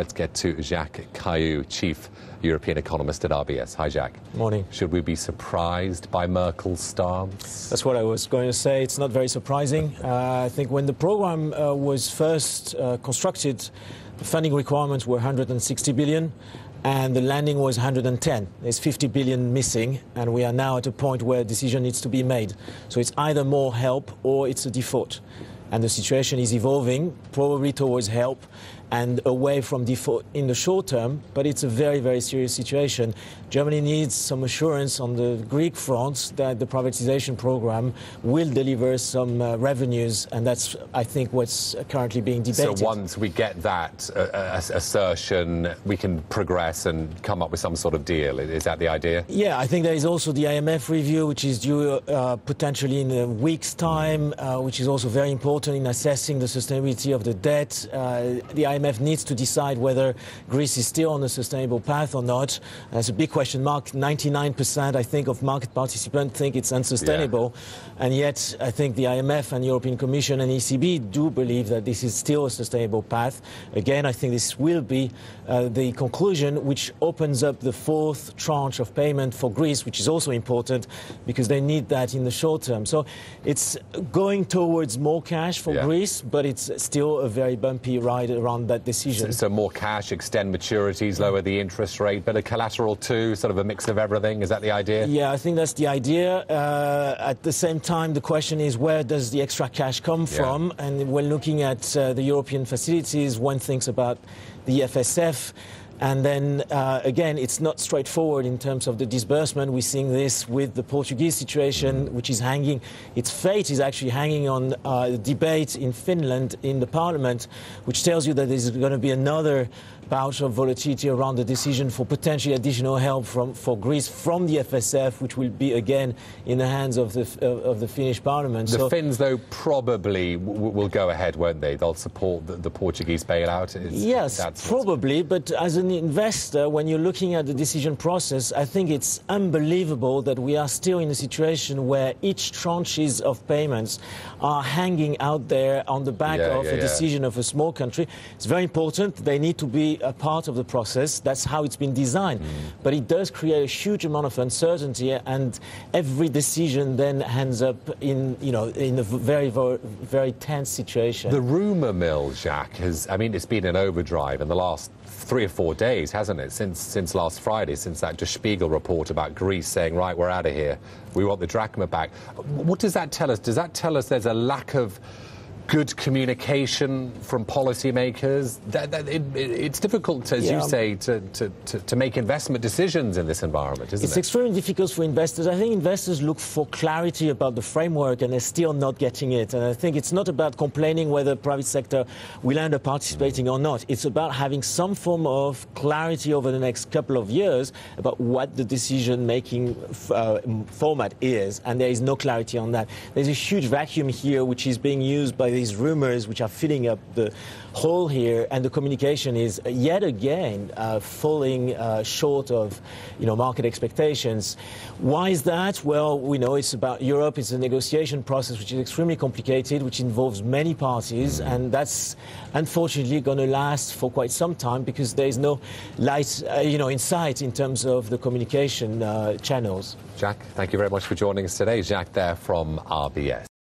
Let's get to Jacques Cailloux, Chief European Economist at RBS. Hi, Jacques. Morning. Should we be surprised by Merkel's stance? That's what I was going to say. It's not very surprising. I think when the program was first constructed, the funding requirements were 160 billion and the landing was 110. There's 50 billion missing, and we are now at a point where a decision needs to be made. So it's either more help or it's a default. And the situation is evolving, probably towards help and away from default in the short term, but it's a very, very serious situation. Germany needs some assurance on the Greek front that the privatization program will deliver some revenues, and that's, I think, what's currently being debated. So once we get that assertion, we can progress and come up with some sort of deal. Is that the idea? Yeah, I think there is also the IMF review, which is due potentially in a week's time, which is also very important in assessing the sustainability of the debt. The IMF needs to decide whether Greece is still on a sustainable path or not. That's a big question mark. 99%, I think, of market participants think it's unsustainable. Yeah. And yet, I think the IMF and European Commission and ECB do believe that this is still a sustainable path. Again, I think this will be the conclusion, which opens up the fourth tranche of payment for Greece, which is also important because they need that in the short term. So it's going towards more cash for Greece, but it's still a very bumpy ride around that decision. So more cash, extend maturities, lower the interest rate, but a collateral too, sort of a mix of everything. Is that the idea? Yeah, I think that's the idea. At the same time, the question is, where does the extra cash come from? And when looking at the European facilities, one thinks about the FSF. And then, again, it's not straightforward in terms of the disbursement. We're seeing this with the Portuguese situation, which is hanging. Its fate is actually hanging on a debate in Finland in the parliament, which tells you that there's going to be another bout of volatility around the decision for potentially additional help for Greece from the FSF, which will be, again, in the hands of the Finnish parliament. The Finns, though, probably will go ahead, won't they? They'll support the Portuguese bailout? Yes, probably. But as an investor, when you're looking at the decision process, I think it's unbelievable that we are still in a situation where each tranches of payments are hanging out there on the back of a decision of a small country. It's very important. They need to be a part of the process. That's how it's been designed. But it does create a huge amount of uncertainty, and every decision then ends up in a very, very tense situation. The rumour mill, Jacques, it's been in overdrive in the last 3 or 4 days, hasn't it? Since last Friday, since that Der Spiegel report about Greece saying, right, we're out of here, we want the drachma back. What does that tell us? Does that tell us there's a lack of good communication from policymakers? It's difficult, as you say, to make investment decisions in this environment, isn't it? It's extremely difficult for investors. I think investors look for clarity about the framework, and they're still not getting it. And I think it's not about complaining whether the private sector will end up participating or not. It's about having some form of clarity over the next couple of years about what the decision-making format is, and there is no clarity on that. There's a huge vacuum here, which is being used by these rumors which are filling up the hole here, and the communication is yet again falling short of market expectations. Why is that? Well, we know it's about Europe. It's a negotiation process which is extremely complicated, which involves many parties, and that's unfortunately going to last for quite some time because there is no light in sight in terms of the communication channels. Jacques, thank you very much for joining us today. Jacques there from RBS.